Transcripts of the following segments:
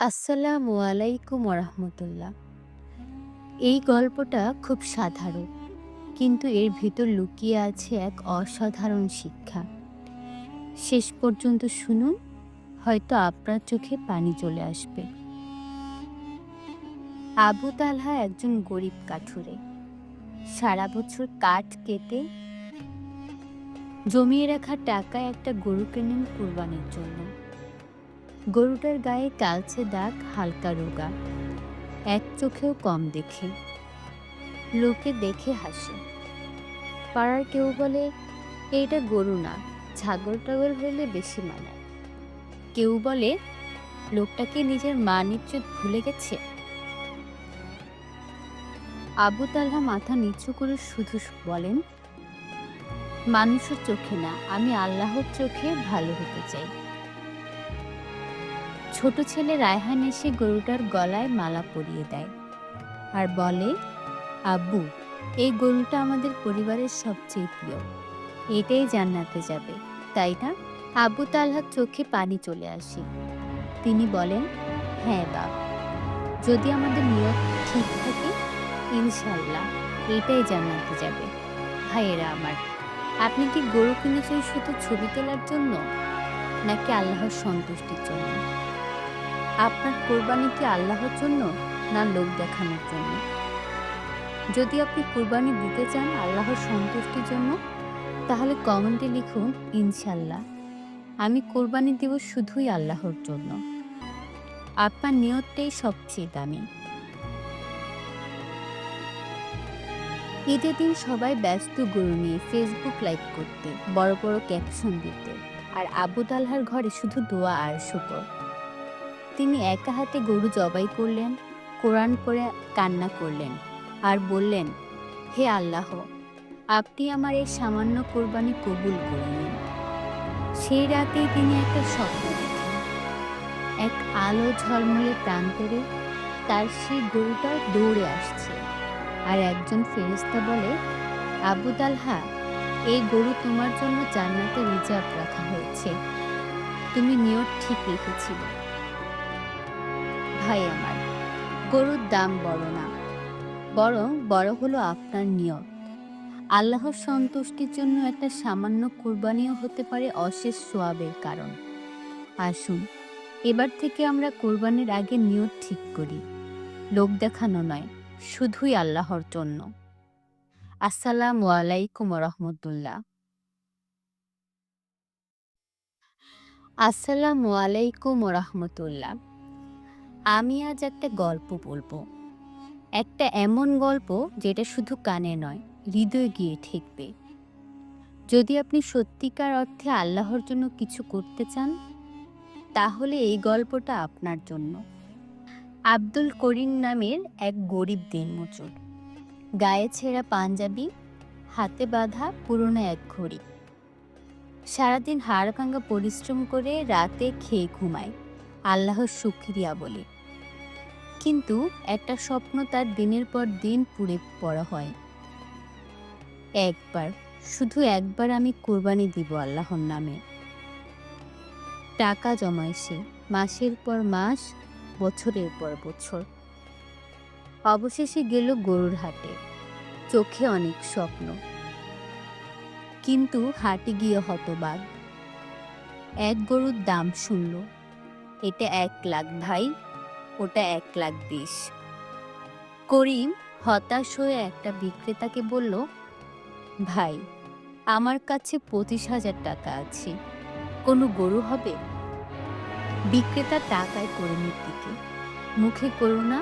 আসসালামু আলাইকুম ওরহমতুল্লাহ। এই গল্পটা খুব সাধারণ, কিন্তু এর ভিতর লুকিয়ে আছে এক অসাধারণ শিক্ষা। শেষ পর্যন্ত শুনুন, হয়তো আপনার চোখে পানি চলে আসবে। আবু তালহা একজন গরিব কাঠুরে। সারা বছর কাঠ কেটে জমিয়ে রাখা টাকায় একটা গরু কেনেন কুরবানির জন্য। গরুটার গায়ে কালচে দাগ, হালকা রোগা, এক চোখেও কম দেখে। লোকে দেখে হাসে। পাড়ার কেউ বলে, এইটা গরু না, ছাগল টাগল হইলে বেশি মানায়। কেউ বলে, লোকটাকে নিজের মান ইজ্জত ভুলে গেছে। আবু তালহা মাথা নিচু করে শুধু বলেন, মানুষের চোখে না, আমি আল্লাহর চোখে ভালো হতে চাই। ছোট ছেলে রায়হান এসে গরুটার গলায় মালা পরিয়ে দেয় আর বলে, আব্বু, এই গরুটা আমাদের পরিবারের সবচেয়ে প্রিয়, এটাই জান্নাতে যাবে, তাই না? আবু তালহার চোখে পানি চলে আসে। তিনি বলেন, হ্যাঁ বাপ, যদি আমাদের নিয়ত ঠিক থাকে, ইনশাল্লাহ এটাই জান্নাতে যাবে। ভাইয়েরা আমার, আপনি কি গরু কিনেছেন শুধু ছবি তোলার জন্য, নাকি আল্লাহর সন্তুষ্টির জন্য? আপনার কোরবানি কি আল্লাহর জন্য, না লোক দেখানোর জন্য? যদি আপনি কোরবানি দিতে চান আল্লাহর সন্তুষ্টির জন্য, তাহলে কমেন্টে লিখুন, ইনশাল্লাহ আমি কোরবানি দেব শুধুই আল্লাহর জন্য। আপনার নিয়তটাই সবচেয়ে দামি। ঈদের দিন সবাই ব্যস্ত গরু নিয়ে ফেসবুক লাইভ করতে, বড় বড় ক্যাপশন দিতে, আর আবু তালহার ঘরে শুধু দোয়া আর শুকর। তিনি একা হাতে গরু জবাই করলেন, কোরআন পড়ে কান্না করলেন, আর বললেন, হে আল্লাহ, আপনি আমার এই সামান্য কোরবানি কবুল করে নিন। সেই রাতেই তিনি একটা স্বপ্ন দেখেন। এক আলো ঝলমলে প্রান্তরে তার সেই গরুটা দৌড়ে আসছে, আর একজন ফেরেশতা বলে, আবু তালহা, এই গরু তোমার জন্য জান্নাতে রিজার্ভ রাখা হয়েছে, তুমি নিয়ত ঠিক রেখেছিলে। ভাই আমার, গরুর দাম বড় না, বরং বড় হলো আপনার নিয়ত। আল্লাহর সন্তুষ্টির জন্য একটা সামান্য কুরবানিও হতে পারে অশেষ সোয়াবের কারণ। আসুন, এবার থেকে আমরা কোরবানির আগে নিয়ত ঠিক করি, লোক দেখানো নয়, শুধুই আল্লাহর জন্য। আসসালামু আলাইকুম রহমতুল্লাহ। আসসালামু আলাইকুম রহমতুল্লাহ। আমি আজ একটা গল্প বলবো, একটা এমন গল্প যেটা শুধু কানে নয়, হৃদয়ে গিয়ে ঠেকবে। যদি আপনি সত্যিকার অর্থে আল্লাহর জন্য কিছু করতে চান, তাহলে এই গল্পটা আপনার জন্য। আব্দুল করিম নামের এক গরিব দিনমজুর, গায়ে ছেঁড়া পাঞ্জাবি, হাতে বাঁধা পুরনো এক ঘড়ি। সারাদিন হাড় ভাঙা পরিশ্রম করে রাতে খেয়ে ঘুমায়, আল্লাহর শুকরিয়া বলে। কিন্তু একটা স্বপ্ন তার দিনের পর দিন পুড়ে পড়া হয়। একবার, শুধু একবার আমি কোরবানি দিব আল্লাহর নামে। টাকা জমায় সে, মাসের পর মাস, বছরের পর বছর। অবশেষে গেল গরুর হাটে, চোখে অনেক স্বপ্ন, কিন্তু হাটে গিয়ে হতবাক। এক গরুর দাম শুনল, এটা 1,00,000 ভাই, ওটা 1,20,000। করিম হতাশ হয়ে একটা বিক্রেতাকে বলল, ভাই, আমার কাছে 25,000 টাকা আছে, কোনো গরু হবে? বিক্রেতা টাকায় করিমের দিকে, মুখে করুণা,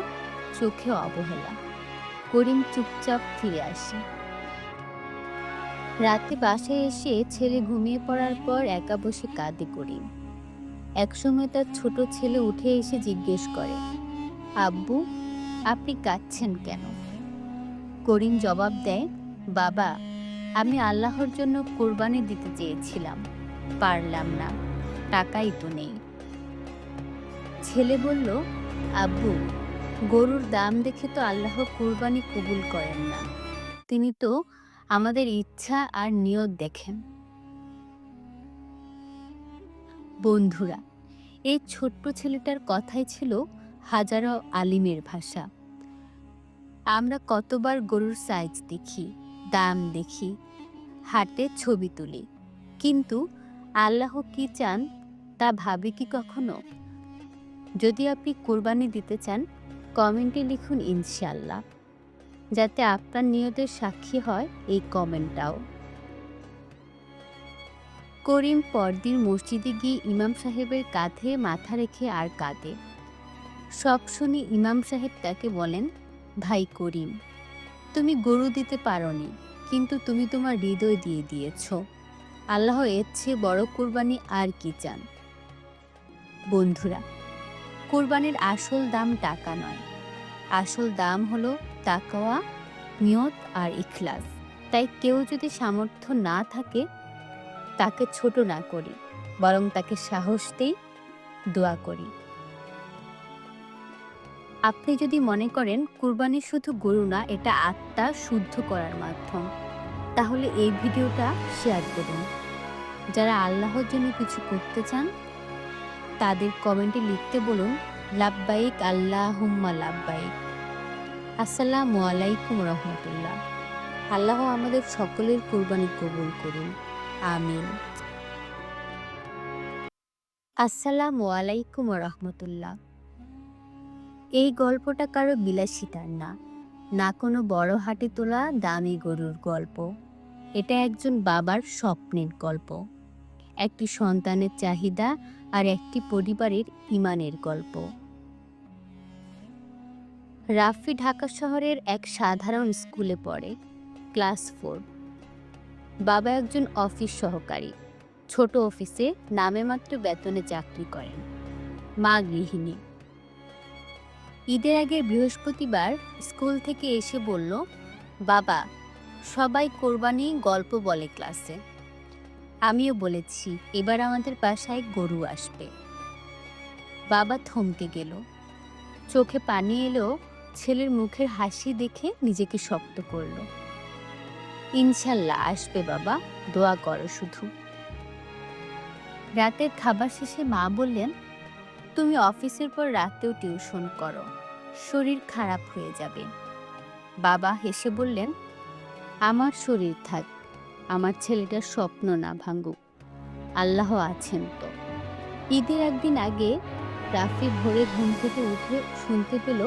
চোখে অবহেলা। করিম চুপচাপ ফিরে আসে। রাতে বাসায় এসে ছেলে ঘুমিয়ে পড়ার পর একা বসে কাঁদে করিম। একসময় তার ছোট ছেলে উঠে এসে জিজ্ঞেস করে, আব্বু, আপনি কাঁদছেন কেন? করিম জবাব দেয়, বাবা, আমি আল্লাহর জন্য কোরবানি দিতে চেয়েছিলাম, পারলাম না, টাকাই তো নেই। ছেলে বলল, আব্বু, গরুর দাম দেখে তো আল্লাহ কোরবানি কবুল করেন না, তিনি তো আমাদের ইচ্ছা আর নিয়ত দেখেন। বন্ধুরা, এই ছোট্ট ছেলেটার কথাই ছিল হাজারো আলিমের ভাষা। আমরা কতবার গরুর সাইজ দেখি, দাম দেখি, হাটে ছবি তুলি, কিন্তু আল্লাহ কি চান তা ভাবে কি কখনো? যদি আপনি কোরবানি দিতে চান, কমেন্টে লিখুন ইনশাআল্লাহ, যাতে আপনার নিয়তের সাক্ষী হয় এই কমেন্টটাও। করিম পরদিন মসজিদে গিয়ে ইমাম সাহেবের কাঁধে মাথা রেখে আর কাঁদে। সব শুনে ইমাম সাহেব তাকে বলেন, ভাই করিম, তুমি গরু দিতে পারোনি, কিন্তু তুমি তোমার হৃদয় দিয়ে দিয়েছ। আল্লাহ এর চেয়ে বড় কোরবানি আর কি চান? বন্ধুরা, কোরবানির আসল দাম টাকা নয়, আসল দাম হলো তাকওয়া, নিয়ত আর ইখলাস। তাই কেউ যদি সামর্থ্য না থাকে, তাকে ছোট না করি, বরং তাকে সাহস দেই, দোয়া করি। আপনি যদি মনে করেন কুরবানি শুধু গরু না, এটা আত্মা শুদ্ধ করার মাধ্যম, তাহলে এই ভিডিওটা শেয়ার করুন। যারা আল্লাহর জন্য কিছু করতে চান, তাদের কমেন্টে লিখতে বলুন, লাব্বাইক আল্লাহুম্মা লাব্বাইক। আসসালামু আলাইকুম রহমতুল্লাহ। আল্লাহ আমাদের সকলের কুরবানি কবুল করুন, আমিন। আসসালামু আলাইকুম রহমতুল্লাহ। এই গল্পটা কারো বিলাসিতার না, না কোনো বড় হাটে তোলা দামি গরুর গল্প। এটা একজন বাবার স্বপ্নের গল্প, একটি সন্তানের চাহিদা আর একটি পরিবারের ঈমানের গল্প। রাফি ঢাকা শহরের এক সাধারণ স্কুলে পড়ে, ক্লাস 4। বাবা একজন অফিস সহকারী, ছোট অফিসে নামে মাত্র বেতনে চাকরি করেন। মা গৃহিণী। ঈদের আগের বৃহস্পতিবার স্কুল থেকে এসে বলল, বাবা, সবাই কোরবানি গল্প বলে ক্লাসে। আমিও বলেছি এবার আমাদের বাসায় গরু আসবে। বাবা থমকে গেল, চোখে পানি এলো। ছেলের মুখের হাসি দেখে নিজেকে শক্ত করল। ইনশাল্লাহ আসবে বাবা, দোয়া করো শুধু। রাতের খাবার শেষে মা বললেন, তুমি অফিসের পর রাতেও টিউশন করো, শরীর খারাপ হয়ে যাবে। বাবা হেসে বললেন, আমার শরীর থাক, আমার ছেলেটার স্বপ্ন না ভাঙুক, আল্লাহ আছেন তো। ঈদের একদিন আগে রাফি ভোরে ঘুম থেকে উঠে শুনতে পেল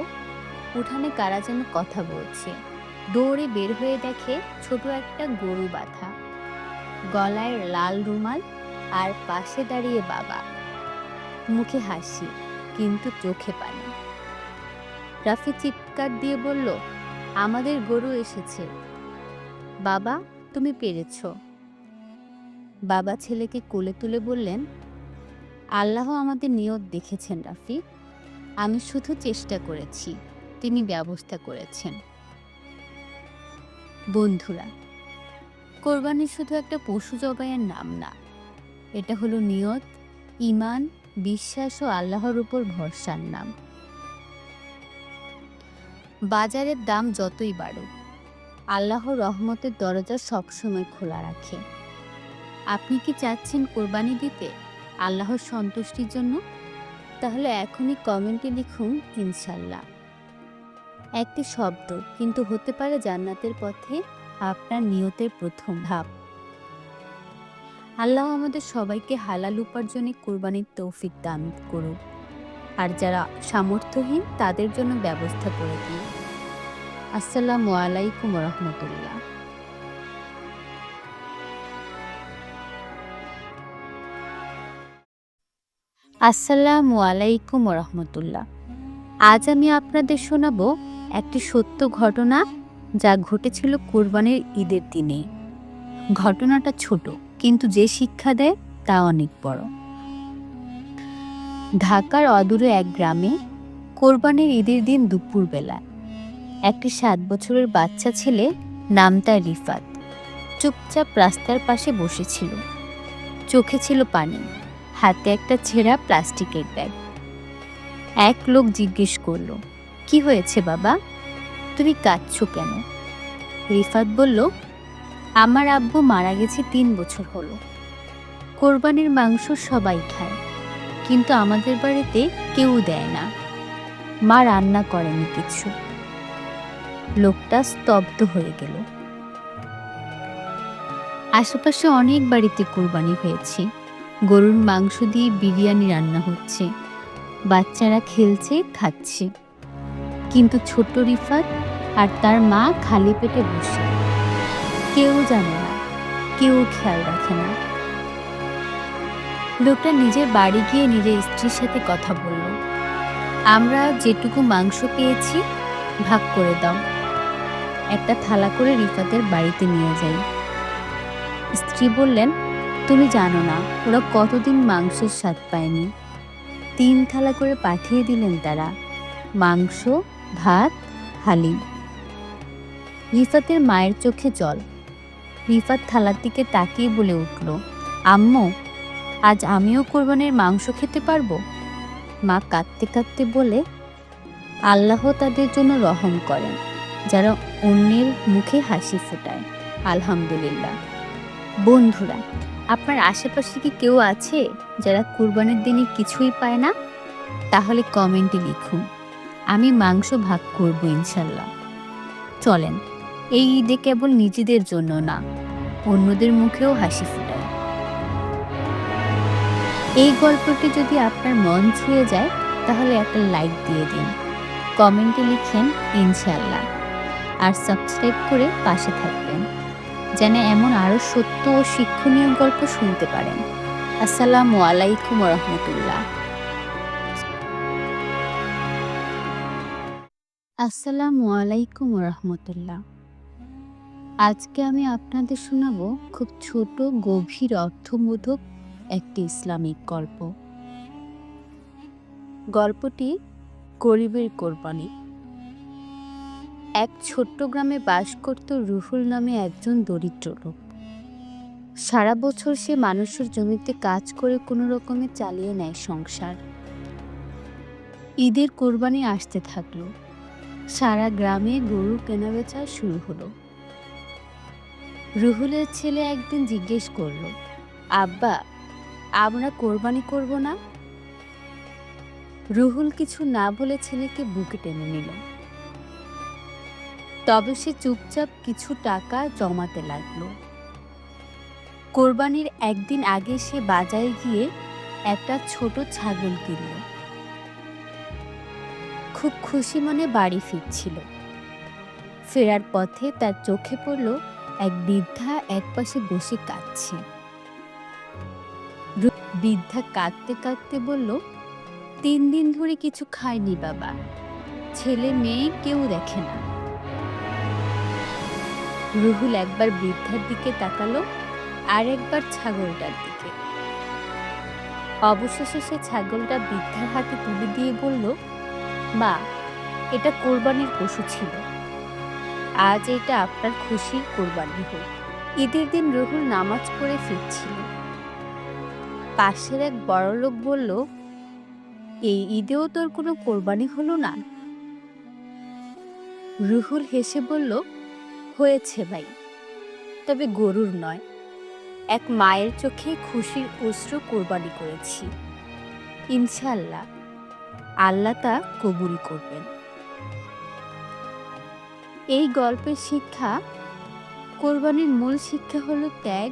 উঠানে কারা যেন কথা বলছে। দৌড়ে বের হয়ে দেখে ছোট একটা গরু বাঁধা, গলায় লাল রুমাল, আর পাশে দাঁড়িয়ে বাবা, মুখে হাসি কিন্তু চোখে পানি। রাফি চিৎকার দিয়ে বলল, আমাদের গরু এসেছে। বাবা, তুমি পেরেছ। বাবা ছেলেকে কোলে তুলে বললেন, আল্লাহ আমাদের নিয়ত দেখেছেন রাফি, আমি শুধু চেষ্টা করেছি, তিনি ব্যবস্থা করেছেন। বন্ধুরা, কোরবানি শুধু একটা পশু জবাইয়ের নাম না, এটা হলো নিয়ত, ঈমান, বিশ্বাস ও আল্লাহর উপর ভরসার নাম। বাজারের দাম যতই বাড়ুক, আল্লাহর রহমতের দরজা সবসময় খোলা রাখে। আপনি কি চাচ্ছেন কোরবানি দিতে আল্লাহর সন্তুষ্টির জন্য? তাহলে এখনই কমেন্টে লিখুন ইনশাল্লাহ। একটি শব্দ, কিন্তু হতে পারে জান্নাতের পথে আপনার নিয়তের প্রথম ধাপ। আল্লাহ আমাদের সবাইকে হালাল উপার্জনে কোরবানির তৌফিক দান করুন, আর যারা সামর্থ্যহীন তাদের জন্য ব্যবস্থা করে দিন। আসসালামু আলাইকুম রহমতুল্লাহ। আসসালামু আলাইকুম রহমতুল্লাহ। আজ আমি আপনাদের শোনাবো একটি সত্য ঘটনা, যা ঘটেছিল কোরবানির ঈদের দিনে। ঘটনাটা ছোট, কিন্তু যে শিক্ষা দেয় তা অনেক বড়। ঢাকার অদূরে এক গ্রামে কোরবানির ঈদের দিন দুপুরবেলা একটি 7 বছরের বাচ্চা ছেলে, নাম তার রিফাত, চুপচাপ রাস্তার পাশে বসেছিল। চোখে ছিল পানি, হাতে একটা ছেঁড়া প্লাস্টিকের ব্যাগ। এক লোক জিজ্ঞেস করলো, কি হয়েছে বাবা, তুমি কাঁদছো কেন? রিফাত বলল, আমার আব্বু মারা গেছে 3 বছর হলো। কোরবানির মাংস সবাই খায়, কিন্তু আমাদের বাড়িতে কেউ দেয় না। মা রান্না করেনি কিছু। লোকটা স্তব্ধ হয়ে গেল। আশেপাশে অনেক বাড়িতে কোরবানি হয়েছে। গরুর মাংস দিয়ে বিরিয়ানি রান্না হচ্ছে, বাচ্চারা খেলছে, খাচ্ছে। কিন্তু ছোট্ট রিফাত আর তার মা খালি পেটে বসে। কেউ জানে না, কেউ খেয়াল রাখে না। লোকটা নিজের বাড়ি গিয়ে নিজের স্ত্রীর সাথে কথা বলল, আমরা যেটুকু মাংস পেয়েছি ভাগ করে দাও, একটা থালা করে রিফাতের বাড়িতে নিয়ে যাই। স্ত্রী বললেন, তুমি জানো না ওরা কতদিন মাংসের স্বাদ পায়নি। 3 থালা করে পাঠিয়ে দিলেন তারা, মাংস, ভাত, হালিম। রিফাতের মায়ের চোখে জল। রিফাত থালার দিকে তাকিয়ে বলে উঠল, আম্মু, আজ আমিও কোরবানির মাংস খেতে পারবো? মা কাঁদতে কাঁদতে বলে, আল্লাহ তাদের জন্য রহম করেন যারা অন্যের মুখে হাসি ফোটায়। আলহামদুলিল্লাহ। বন্ধুরা, আপনার আশেপাশে কি কেউ আছে যারা কুরবানির দিনে কিছুই পায় না? তাহলে কমেন্টে লিখুন, আমি মাংস ভাগ করব ইনশাল্লাহ। চলেন এই ঈদে কেবল নিজেদের জন্য না, অন্যদের মুখেও হাসি ফোটায়। এই গল্পটি যদি আপনার মন ছুঁয়ে যায় তাহলে একটা লাইক দিয়ে দিন, কমেন্টে লিখেন ইনশাল্লাহ, আর সাবস্ক্রাইব করে পাশে থাকবেন যেন এমন আরও সত্য ও শিক্ষণীয় গল্প শুনতে পারেন। আসসালামু আলাইকুম রহমতুল্লাহ। আসসালামু আলাইকুম রহমতুল্লাহ। আজকে আমি আপনাদের শোনাবো খুব ছোট, গভীর, অর্থবোধক একটি ইসলামিক গল্প। গল্পটি গরিবের কোরবানি। এক ছোট্ট গ্রামে বাস করত রুহুল নামে একজন দরিদ্র লোক। সারা বছর সে মানুষের জমিতে কাজ করে কোনো রকমে চালিয়ে নেয় সংসার। ঈদের কোরবানি আসতে থাকলো। সারা গ্রামে গরু কেনাবেচা শুরু হলো। রুহুলের ছেলে একদিন জিজ্ঞেস করলো, আব্বা, আমরা কোরবানি করব না? রুহুল কিছু না বলে ছেলেকে বুকে টেনে নিল। তবে সে চুপচাপ কিছু টাকা জমাতে লাগলো। কোরবানির একদিন আগে সে বাজারে গিয়ে একটা ছোট ছাগল কিনল। খুব খুশি মনে বাড়ি ফিরছিল। ফেরার পথে তার চোখে পড়ল এক বৃদ্ধা একপাশে বসে কাঁদছে। বৃদ্ধা কাঁদতে কাঁদতে বলল, 3 দিন ধরে কিছু খায়নি বাবা, ছেলে মেয়ে কেউ দেখে না। রুহুল একবার বৃদ্ধার দিকে তাকালো, আর একবার ছাগলটার দিকে। অবশেষে সে ছাগলটা বৃদ্ধার হাতে তুলে দিয়ে বলল, মা, এটা কোরবানির পশু ছিল, আজ এটা আপনার খুশির কোরবানি হোক। ঈদের দিন রুহুল নামাজ পড়ে ফিরছিল। পাশের এক বড়লোক বলল, এই ঈদেও তোর কোনো কোরবানি হলো না? রুহুল হেসে বলল, হয়েছে ভাই, তবে গরুর নয়, এক মায়ের চোখে খুশির অশ্রু কোরবানি করেছি। ইনশাআল্লাহ আল্লাহ তা কবুল করবেন। এই গল্পের শিক্ষা, কোরবানির মূল শিক্ষা হলো ত্যাগ।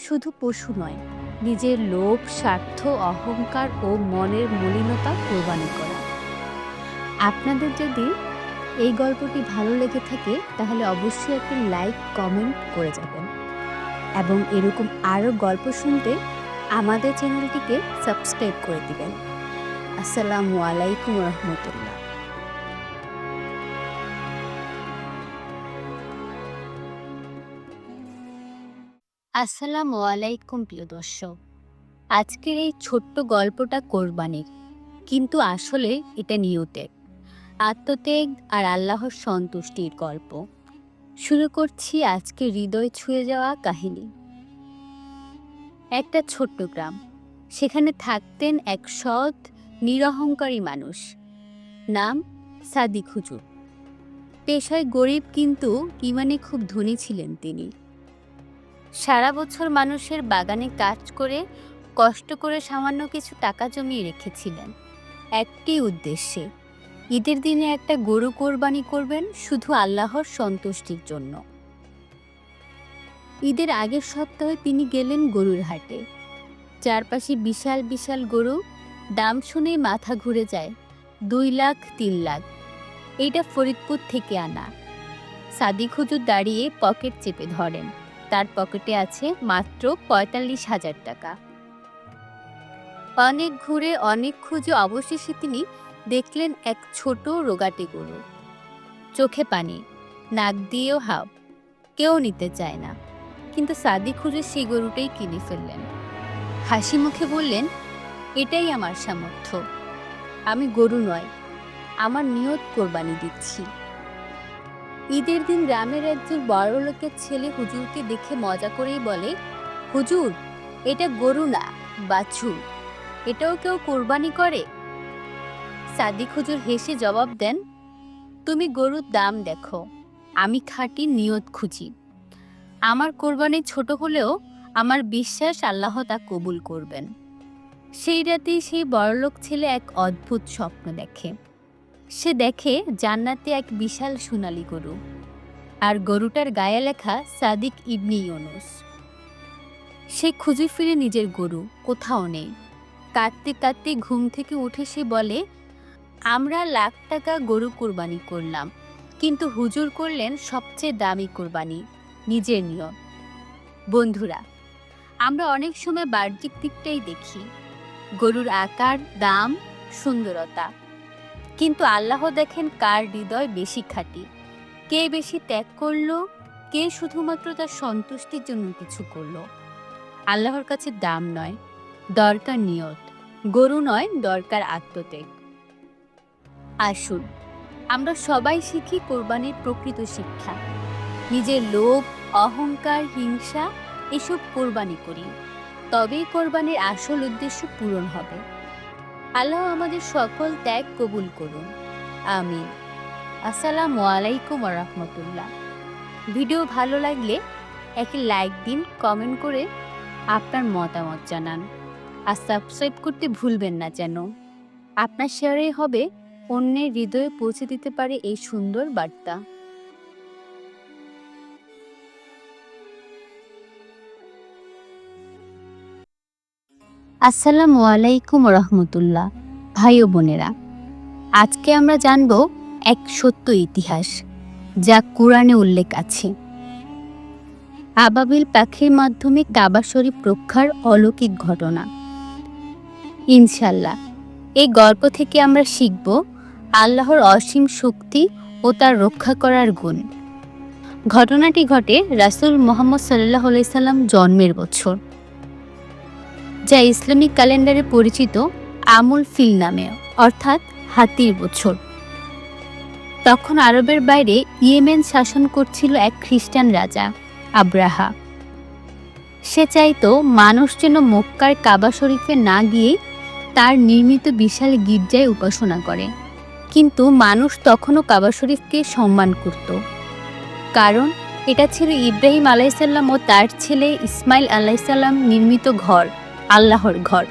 শুধু পশু নয়, নিজের লোভ, স্বার্থ, অহংকার ও মনের মলিনতা কোরবানি করা। আপনাদের যদি এই গল্পটি ভালো লেগে থাকে তাহলে অবশ্যই একটি লাইক, কমেন্ট করে যাবেন, এবং এরকম আরও গল্প শুনতে আমাদের চ্যানেলটিকে সাবস্ক্রাইব করে দিবেন। আসসালামু আলাইকুম রহমতুল্লাহ। আসসালামু আলাইকুম প্রিয় দর্শক। আজকের এই ছোট্ট গল্পটা কোরবানির, কিন্তু আসলে এটা নিয়তের, আত্মত্যাগ আর আল্লাহর সন্তুষ্টির গল্প। শুরু করছি আজকে হৃদয় ছুঁয়ে যাওয়া কাহিনী। একটা ছোট্ট গ্রাম, সেখানে থাকতেন এক সৎ, নিরহংকারী মানুষ, নাম সাদিক হুজুর। পেশায় গরিব, কিন্তু ইমানে খুব ধনী ছিলেন তিনি। সারা বছর মানুষের বাগানে কাজ করে কষ্ট করে সামান্য কিছু টাকা জমিয়ে রেখেছিলেন একটি উদ্দেশ্যে, ঈদের দিনে একটা গরু কোরবানি করবেন শুধু আল্লাহর সন্তুষ্টির জন্য। ঈদের আগের সপ্তাহে তিনি গেলেন গরুর হাটে। চারপাশে বিশাল বিশাল গরু, দাম শুনেই মাথা ঘুরে যায়। 2 লাখ 3 লাখ। এইটা ফরিদপুর থেকে আনা। সাদিক হুজুর দাঁড়িয়ে পকেট চেপে ধরেন। তার পকেটে আছে মাত্র 45,000 টাকা। অনেক ঘুরে অনেক খুঁজে অবশেষে তিনি দেখলেন এক ছোট রোগাটে গরু। চোখে পানি, নাক দিয়েও হাও। কেউ নিতে চায় না, কিন্তু সাদিক হুজুর সেই গরুটাই কিনে ফেললেন। হাসি মুখে বললেন, এটাই আমার সামর্থ্য। আমি গরু নয়, আমার নিয়ত কোরবানি দিচ্ছি। ঈদের দিন গ্রামের একজন বড় লোকের ছেলে হুজুরকে দেখে মজা করেই বলে, হুজুর, এটা গরু না, বাছুর। এটাও কেউ কোরবানি করে? সাদিক হুজুর হেসে জবাব দেন, তুমি গরুর দাম দেখো, আমি খাঁটি নিয়ত খুঁজি। আমার কোরবানি ছোট হলেও আমার বিশ্বাস আল্লাহ তা কবুল করবেন। সেই রাতেই সেই বড়লোক ছেলে এক অদ্ভুত স্বপ্ন দেখে। সে দেখে জান্নাতে এক বিশাল সোনালী গরু, আর গরুটার গায়ে লেখা সাদিক ইবনে ইউনুস। সে খুঁজে ফিরে নিজের গরু, কোথাও নেই। কাঁদতে কাঁদতে ঘুম থেকে উঠে সে বলে, আমরা লাখ টাকা গরু কোরবানি করলাম, কিন্তু হুজুর করলেন সবচেয়ে দামি কোরবানি, নিজের নিয়ত। বন্ধুরা, আমরা অনেক সময় বাহ্যিক দিকটাই দেখি, গরুর আকার, দাম, সুন্দরতা, কিন্তু আল্লাহ দেখেন কার হৃদয় বেশি খাঁটি, কে বেশি ত্যাগ করলো, কে শুধুমাত্র তার সন্তুষ্টির জন্য কিছু করলো। আল্লাহর কাছে দাম নয়, দরকার নিয়ত। গরু নয়, দরকার আত্মত্যাগ। আসুন আমরা সবাই শিখি কোরবানির প্রকৃত শিক্ষা। নিজের লোভ, অহংকার, হিংসা এসব কোরবানি করি, তবেই কোরবানির আসল উদ্দেশ্য পূরণ হবে। আল্লাহ আমাদের সকল ত্যাগ কবুল করুন, আমিন। আসসালামু আলাইকুম ওয়া রাহমাতুল্লাহ। ভিডিও ভালো লাগলে একটি লাইক দিন, কমেন্ট করে আপনার মতামত জানান, আর সাবস্ক্রাইব করতে ভুলবেন না যেন। আপনার শেয়ারেই হবে অন্যের হৃদয়ে পৌঁছে দিতে পারে এই সুন্দর বার্তা। আসসালামু আলাইকুম রহমতুল্লাহ। ভাই ও বোনেরা, আজকে আমরা জানব এক সত্য ইতিহাস যা কোরআনে উল্লেখ আছে। আবাবিল পাখির মাধ্যমে কাবা শরীফ রক্ষার অলৌকিক ঘটনা। ইনশাল্লাহ এই গল্প থেকে আমরা শিখব আল্লাহর অসীম শক্তি ও তার রক্ষা করার গুণ। ঘটনাটি ঘটে রাসূল মুহাম্মদ সাল্লাল্লাহু আলাইহি সাল্লাম জন্মের বছর, যা ইসলামিক ক্যালেন্ডারে পরিচিত আমুল ফিল নামে, অর্থাৎ হাতির বছর। তখন আরবের বাইরে ইয়েমেন শাসন করছিল এক খ্রিস্টান রাজা আব্রাহা। সে চাইতো মানুষ যেন মক্কার কাবা শরীফে না গিয়ে তার নির্মিত বিশাল গির্জায় উপাসনা করে। কিন্তু মানুষ তখনও কাবা শরীফকে সম্মান করত, কারণ এটা ছিল ইব্রাহিম আলাইসাল্লাম ও তার ছেলে ইসমাইল আলাইসাল্লাম নির্মিত ঘর, আল্লাহর ঘর।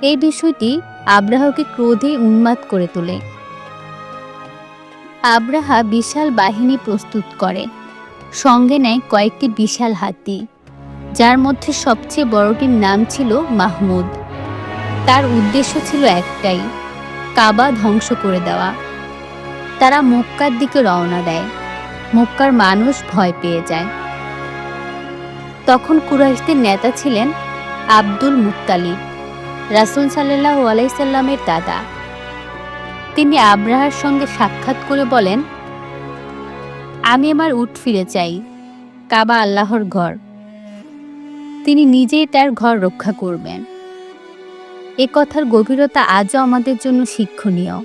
এই বিষয়টি আব্রাহাকে ক্রোধে উন্মাদ করে তোলে। আব্রাহা বিশাল বাহিনী প্রস্তুত করে, সঙ্গে নেয় কয়েকটি বিশাল হাতি, যার মধ্যে সবচেয়ে বড়টির নাম ছিল মাহমুদ। তার উদ্দেশ্য ছিল একটাই, কাবা ধ্বংস করে দেওয়া। তারা মক্কার দিকে রওনা দেয়। মক্কার মানুষ ভয় পেয়ে যায়। তখন কুরাইশদের নেতা ছিলেন আব্দুল মুত্তালিব, রাসূল সাল্লাল্লাহু আলাইহি সাল্লামের দাদা। তিনি আব্রাহার সঙ্গে সাক্ষাৎ করে বলেন, আমি আমার উট ফিরে চাই, কাবা আল্লাহর ঘর। তিনি নিজেই তার ঘর রক্ষা করবেন। এ কথার গভীরতা আজও আমাদের জন্য শিক্ষণীয়।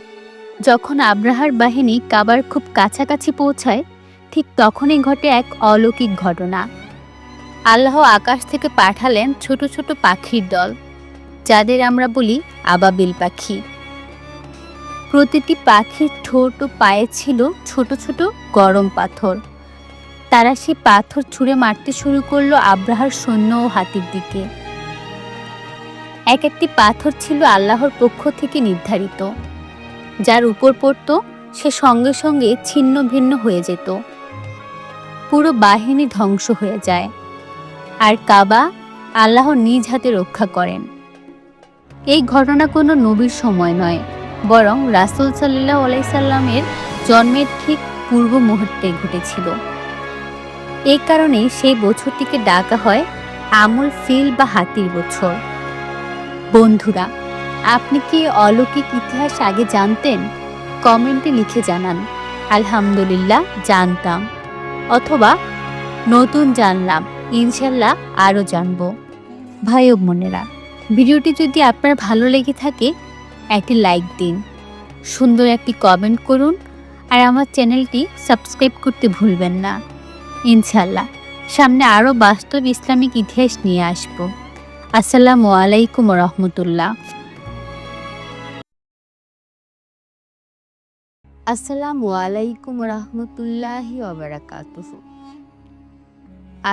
যখন আব্রাহার বাহিনী কাবার খুব কাছাকাছি পৌঁছায়, ঠিক তখনই ঘটে এক অলৌকিক ঘটনা। আল্লাহ আকাশ থেকে পাঠালেন ছোট ছোট পাখির দল, যাদের আমরা বলি আবাবিল পাখি। প্রতিটি পাখির ঠোঁট ও পায়ে ছিল ছোট ছোট গরম পাথর। তারা সেই পাথর ছুঁড়ে মারতে শুরু করলো আব্রাহার সৈন্য ও হাতির দিকে। এক একটি পাথর ছিল আল্লাহর পক্ষ থেকে নির্ধারিত। যার উপর পড়ত সে সঙ্গে সঙ্গে ছিন্ন ভিন্ন হয়ে যেত, পুরো বাহিনী ধ্বংস হয়ে যায়। আর কাবা আল্লাহ নিজ হাতে রক্ষা করেন। এই ঘটনা কোনো নবীর সময় নয়, বরং রাসূল সাল্লাল্লাহু আলাইহি সাল্লামের জন্মের ঠিক পূর্ব মুহূর্তে ঘটেছিল। এই কারণে সেই বছরটিকে ডাকা হয় আমুল ফিল বা হাতির বছর। বন্ধুরা, আপনি কি অলৌকিক ইতিহাস আগে জানতেন? কমেন্টে লিখে জানান আলহামদুলিল্লাহ জানতাম, অথবা নতুন জানলাম, ইনশাল্লাহ আরও জানব। ভাই ও বোনেরা, ভিডিওটি যদি আপনার ভালো লেগে থাকে একটি লাইক দিন, সুন্দর একটি কমেন্ট করুন, আর আমার চ্যানেলটি সাবস্ক্রাইব করতে ভুলবেন না। ইনশাল্লাহ সামনে আরও বাস্তব ইসলামিক ইতিহাস নিয়ে আসব। আসসালামু আলাইকুম রহমতুল্লাহ। আসসালামু আলাইকুম রহমতুল্লাহি ওয়াবারাকাতুহু।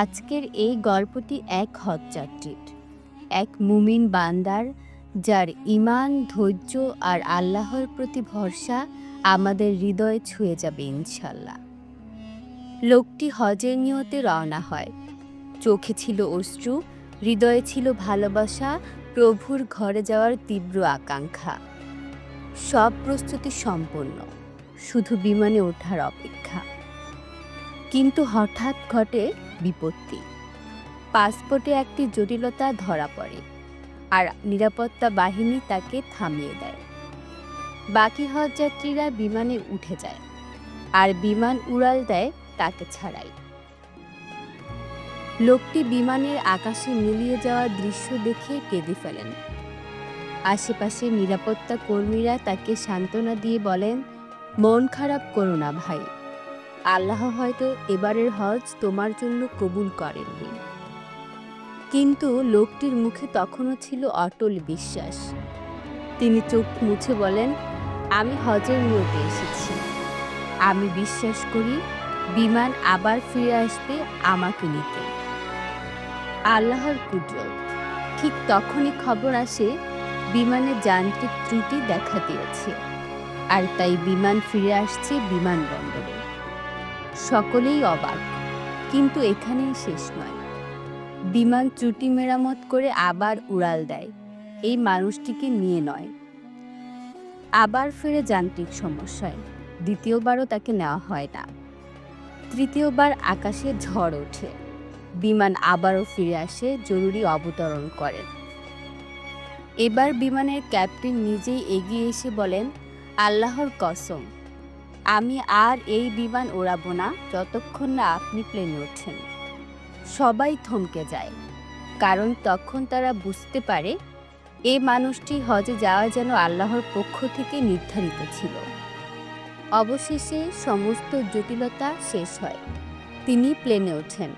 আজকের এই গল্পটি এক হজযাত্রীর, এক মুমিন বান্দার, যার ঈমান, ধৈর্য আর আল্লাহর প্রতি ভরসা আমাদের হৃদয়ে ছুঁয়ে যাবে ইনশাল্লাহ। লোকটি হজের নিয়তে রওনা হয়। চোখে ছিল অশ্রু, হৃদয়ে ছিল ভালোবাসা, প্রভুর ঘরে যাওয়ার তীব্র আকাঙ্ক্ষা। সব প্রস্তুতি সম্পন্ন, শুধু বিমানে ওঠার অপেক্ষা। কিন্তু হঠাৎ ঘটে বিপত্তি। পাসপোর্টে একটি জটিলতা ধরা পড়ে, আর নিরাপত্তা বাহিনী তাকে থামিয়ে দেয়। বাকি হজযাত্রীরা বিমানে উঠে যায়, আর বিমান উড়াল দেয় তাকে ছাড়াই। লোকটি বিমানের আকাশে মিলিয়ে যাওয়া দৃশ্য দেখে কেঁদে ফেলেন। আশেপাশে নিরাপত্তা কর্মীরা তাকে সান্ত্বনা দিয়ে বলেন, মন খারাপ করো না ভাই, আল্লাহ হয়তো এবারের হজ তোমার জন্য কবুল করেননি। কিন্তু লোকটির মুখে তখনও ছিল অটল বিশ্বাস। তিনি চোখ মুছে বলেন, আমি হজের নিয়তে এসেছি। আমি বিশ্বাস করি বিমান আবার ফিরে আসবে আমাকে নিতে। আল্লাহর কুদরত। ঠিক তখনই খবর আসে বিমানের যান্ত্রিক ত্রুটি দেখা দিয়েছে, আর তাই বিমান ফিরে আসছে বিমানবন্দরে। সকলেই অবাক, কিন্তু এখানেই শেষ নয়। বিমান ত্রুটি মেরামত করে আবার উড়াল দেয়, এই মানুষটিকে নিয়ে নয়। আবার ফিরে যান্ত্রিক সমস্যায়, দ্বিতীয়বারও তাকে নেওয়া হয় না। তৃতীয়বার আকাশে ঝড় ওঠে, বিমান আবারও ফিরে আসে, জরুরি অবতরণ করেন। এবার বিমানের ক্যাপ্টেন নিজেই এগিয়ে এসে বলেন, আল্লাহর কসম, আমি আর এই বিমান ওড়াবো না যতক্ষণ না আপনি প্লেনে ওঠেন। সবাই থমকে যায়, কারণ তখন তারা বুঝতে পারে এই মানুষটি হজে যাওয়া যেন আল্লাহর পক্ষ থেকে নির্ধারিত ছিল। অবশেষে সমস্ত জটিলতা শেষ হয়। তিনি প্লেনে ওঠেন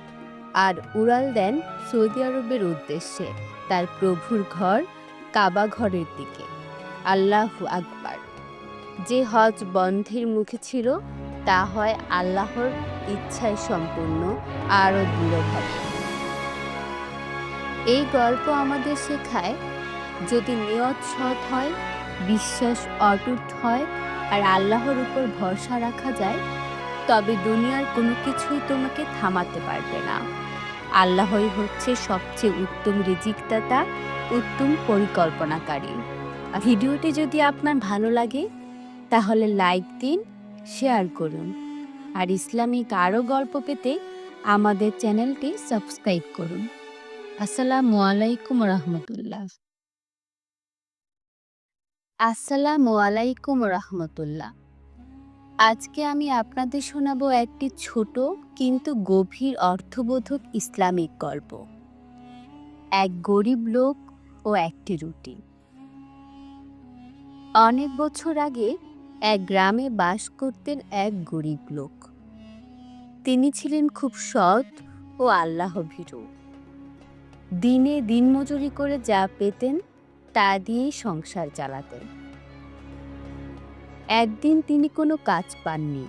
আর উড়াল দেন সৌদি আরবের উদ্দেশ্যে, তার প্রভুর ঘর কাবা ঘরের দিকে। আল্লাহু আকবার। যে হজ বন্ধের মুখে ছিল, তা হয় আল্লাহর ইচ্ছায় সম্পূর্ণ আরও দৃঢ়ভাবে। এই গল্প আমাদের শেখায়, যদি নিয়ত সৎ হয়, বিশ্বাস অটুট হয়, আর আল্লাহর উপর ভরসা রাখা যায়, তবে দুনিয়ার কোনো কিছুই তোমাকে থামাতে পারবে না। আল্লাহই হচ্ছে সবচেয়ে উত্তম রিজিকদাতা, উত্তম পরিকল্পনাকারী। ভিডিওটি যদি আপনার ভালো লাগে তাহলে লাইক দিন, শেয়ার করুন, আর ইসলামিক আরও গল্প পেতে আমাদের চ্যানেলটি সাবস্ক্রাইব করুন। আসসালামু আলাইকুম রহমতুল্লাহ। আসসালামু আলাইকুম রহমতুল্লাহ। আজকে আমি আপনাদের শোনাবো একটি ছোট কিন্তু গভীর অর্থবোধক ইসলামিক গল্প। এক গরিব লোক ও একটি রুটি। অনেক বছর আগে এক গ্রামে বাস করতেন এক গরিব লোক। তিনি ছিলেন খুব সৎ ও আল্লাহভীরু। দিনে দিনমজুরি করে যা পেতেন তা দিয়েই সংসার চালাতেন। একদিন তিনি কোনো কাজ পাননি,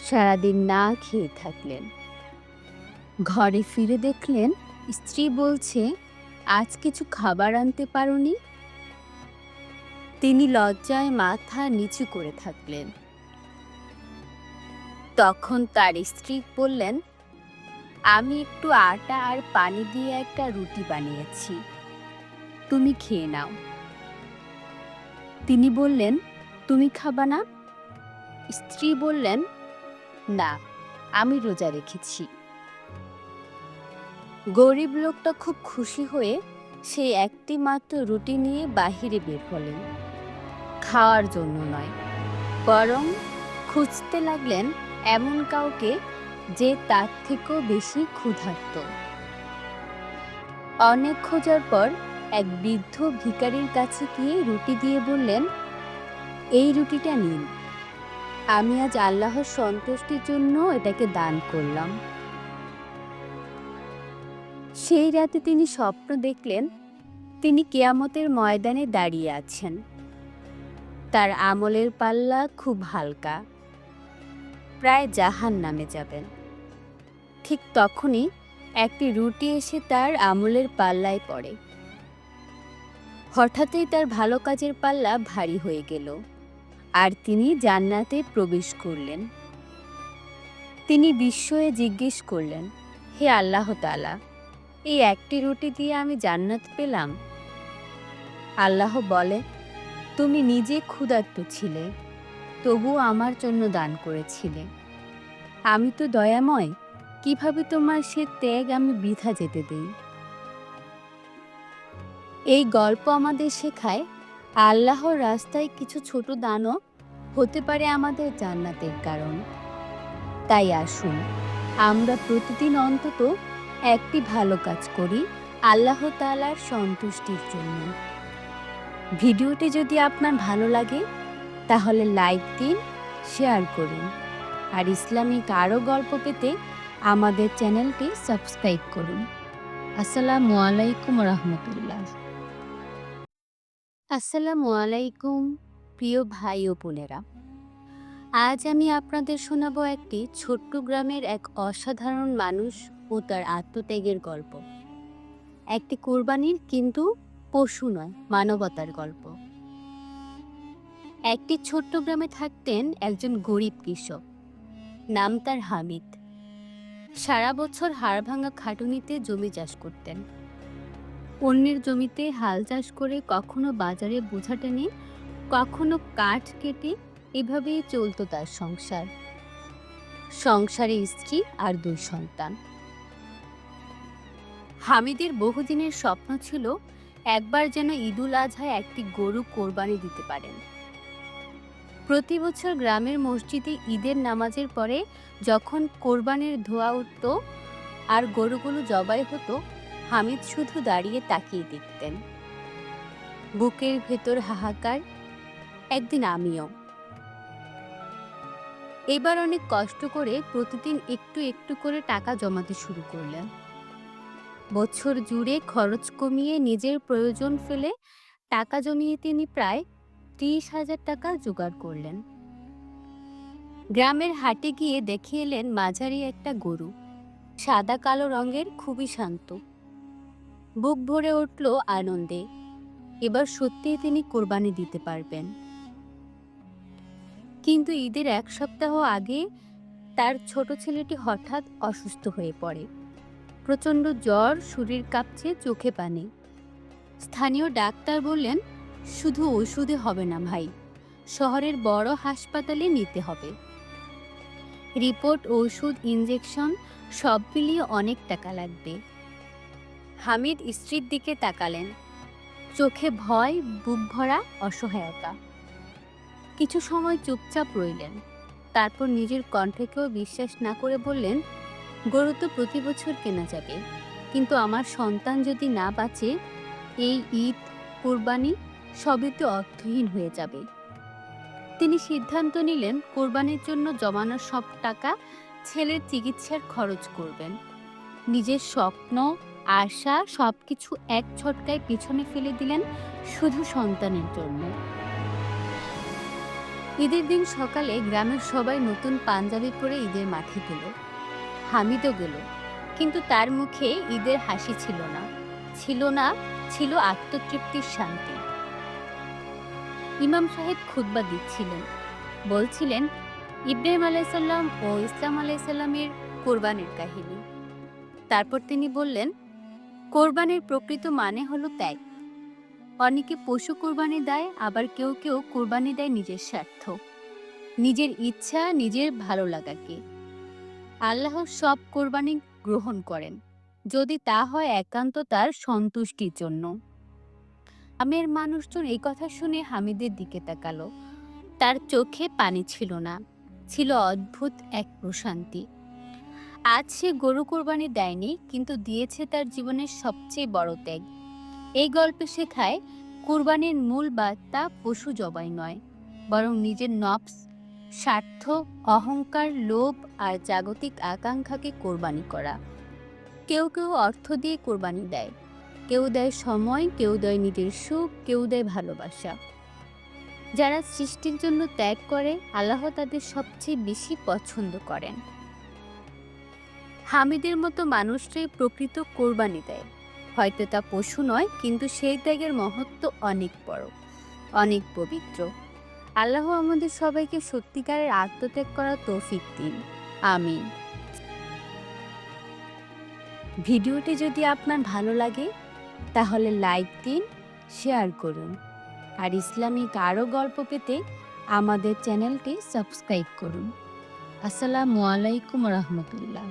সারাদিন না খেয়ে থাকলেন। ঘরে ফিরে দেখলেন স্ত্রী বলছে, আজ কিছু খাবার আনতে পারোনি? তিনি লজ্জায় মাথা নিচু করে থাকলেন। তখন তার স্ত্রী বললেন, আমি একটু আটা আর পানি দিয়ে একটা রুটি বানিয়েছি, তুমি খেয়ে নাও। তিনি বললেন, তুমি খাবা না? স্ত্রী বললেন, না, আমি রোজা রেখেছি। গরিব লোকটা খুব খুশি হয়ে সেই একটি মাত্র রুটি নিয়ে বাহিরে বের হলেন, খাওয়ার জন্য নয়, বরং খুঁজতে লাগলেন এমন কাউকে যে তার থেকেও বেশি ক্ষুধার্ত। অনেক খোঁজার পর এক বৃদ্ধ ভিখারির কাছে গিয়ে রুটি দিয়ে বললেন, এই রুটিটা নিন, আমি আজ আল্লাহর সন্তুষ্টির জন্য এটাকে দান করলাম। সেই রাতে তিনি স্বপ্ন দেখলেন, তিনি কিয়ামতের ময়দানে দাঁড়িয়ে আছেন। তার আমলের পাল্লা খুব হালকা, প্রায় জাহান্নামে যাবেন। ঠিক তখনই একটি রুটি এসে তার আমলের পাল্লায় পড়ে। হঠাৎই তার ভালো কাজের পাল্লা ভারী হয়ে গেল, আর তিনি জান্নাতে প্রবেশ করলেন। তিনি বিস্ময়ে জিজ্ঞেস করলেন, হে আল্লাহ তাআলা, এই একটি রুটি দিয়ে আমি জান্নাত পেলাম? আল্লাহ বলে, তুমি নিজে ক্ষুধার্ত ছিলে, তবুও আমার জন্য দান করেছিলে। আমি তো দয়াময়, কিভাবে তোমার সে ত্যাগ আমি বৃথা যেতে দেই? এই গল্প আমাদের শেখায়, আল্লাহর রাস্তায় কিছু ছোট দানও হতে পারে আমাদের জান্নাতের কারণ। তাই আসুন, আমরা প্রতিদিন অন্তত একটি ভালো কাজ করি আল্লাহ তাআলার সন্তুষ্টির জন্য। ভিডিওটি যদি আপনার ভালো লাগে তাহলে লাইক দিন, শেয়ার করুন, আর ইসলামিক আরও গল্প পেতে আমাদের চ্যানেলটি সাবস্ক্রাইব করুন। আসসালামু আলাইকুম রহমতুল্লাহ। আসসালামু আলাইকুম প্রিয় ভাই ও বোনেরা, আজ আমি আপনাদের শোনাবো একটি ছোট্ট গ্রামের এক অসাধারণ মানুষ ও তার আত্মত্যাগের গল্প। একটি কোরবানির, কিন্তু পশু নয়, মানবতার গল্প। একটি ছোট্ট গ্রামে থাকতেন একজন গরিব কৃষক, নাম তার হামিদ। সারা বছর হাড়ভাঙা খাটুনিতে জমি চাষ করতেন। অন্যের জমিতে হাল চাষ করে কখনো বাজারে বোঝা টেনে, কখনো কাঠ কেটে, এভাবেই চলতো তার সংসার। সংসারে স্ত্রী আর 2 সন্তান। হামিদের বহুদিনের স্বপ্ন ছিল একবার যেন ঈদুল আজহায় একটি গরু কোরবানি দিতে পারেন। প্রতি বছর গ্রামের মসজিদে ঈদের নামাজের পরে যখন কোরবানির ধোঁয়া উঠত আর গরুগুলো জবাই হতো, হামিদ শুধু দাঁড়িয়ে তাকিয়ে দেখতেন। বুকের ভেতর হাহাকার। একদিন আমিও। এবার অনেক কষ্ট করে প্রতিদিন একটু একটু করে টাকা জমাতে শুরু করলেন। বছর জুড়ে খরচ কমিয়ে নিজের প্রয়োজন ফেলে টাকা জমিয়ে তিনি প্রায় 30,000 টাকা জোগাড় করলেন। গ্রামের হাটে গিয়ে দেখে এলেন মাঝারি একটা গরু, সাদা কালো রঙের, খুবই শান্ত। বুক ভরে উঠল আনন্দে, এবার সত্যিই তিনি কোরবানি দিতে পারবেন। কিন্তু ঈদের 1 সপ্তাহ আগে তার ছোট ছেলেটি হঠাৎ অসুস্থ হয়ে পড়ে। প্রচণ্ড জ্বর, শরীর কাঁপছে, চোখে পানি। স্থানীয় ডাক্তার বললেন, শুধু ওষুধে হবে না ভাই, শহরের বড় হাসপাতালে নিতে হবে। রিপোর্ট, ওষুধ, ইনজেকশন সব মিলিয়ে অনেক টাকা লাগবে। হামিদ স্ত্রীর দিকে তাকালেন, চোখে ভয়, বুক ভরা অসহায়তা। কিছু সময় চুপচাপ রইলেন, তারপর নিজের কণ্ঠকেও বিশ্বাস না করে বললেন, গরু তো প্রতি বছর কেনা যাবে, কিন্তু আমার সন্তান যদি না বাঁচে, এই ঈদ, কোরবানি সবই তো অর্থহীন হয়ে যাবে। তিনি সিদ্ধান্ত নিলেন কোরবানির জন্য জমানো সব টাকা ছেলের চিকিৎসার খরচ করবেন। নিজের স্বপ্ন, আশা সবকিছু এক ঝটকায় পিছনে ফেলে দিলেন শুধু সন্তানের জন্য। ঈদের দিন সকালে গ্রামের সবাই নতুন পাঞ্জাবি পরে ঈদের মাঠে গেল। হামিদও গেল, কিন্তু তার মুখে ঈদের হাসি ছিল না। ছিল না, ছিল আত্মতৃপ্তির শান্তি। ইমাম সাহেব খুতবা দিচ্ছিলেন, বলছিলেন ইব্রাহিম আলাইসাল্লাম ও ইসলাম আলাইসাল্লামের কোরবানির কাহিনী। তারপর তিনি বললেন, কোরবানির প্রকৃত মানে হলো ত্যাগ। অনেকে পশু কোরবানি দেয়, আবার কেউ কেউ কোরবানি দেয় নিজের স্বার্থ, নিজের ইচ্ছা, নিজের ভালো লাগাকে। আল্লাহ সব কোরবানি গ্রহণ করেন যদি তা হয় একান্ত তার সন্তুষ্টির জন্য। গ্রামের মানুষজন এই কথা শুনে হামিদের দিকে তাকালো। তার চোখে পানি ছিল না, ছিল অদ্ভুত এক প্রশান্তি। আজ সে গরু কোরবানি দেয়নি, কিন্তু দিয়েছে তার জীবনের সবচেয়ে বড় ত্যাগ। এই গল্পে শেখায় কোরবানির মূল বার্তা পশু জবাই নয়, বরং নিজের নফস, স্বার্থ, অহংকার, লোভ আর জাগতিক আকাঙ্ক্ষাকে কোরবানি করা। কেউ কেউ অর্থ দিয়ে কোরবানি দেয়, কেউ দেয় সময়, কেউ দেয় নিজের সুখ, কেউ দেয় ভালোবাসা। যারা সৃষ্টির জন্য ত্যাগ করে, আল্লাহ তাদের সবচেয়ে বেশি পছন্দ করেন। হামিদের মতো মানুষরাই প্রকৃত কোরবানি দেয়। হয়তো তা পশু নয়, কিন্তু সেই ত্যাগের মহত্ব অনেক বড়, অনেক পবিত্র। আল্লাহ আমাদের সবাইকে সত্যিকারের আত্মত্যাগ করার তৌফিক দিন। আমিন। ভিডিওটি যদি আপনার ভালো লাগে তাহলে লাইক দিন, শেয়ার করুন, আর ইসলামিক আরও গল্প পেতে আমাদের চ্যানেলটি সাবস্ক্রাইব করুন। আসসালামু আলাইকুম রহমতুল্লাহ।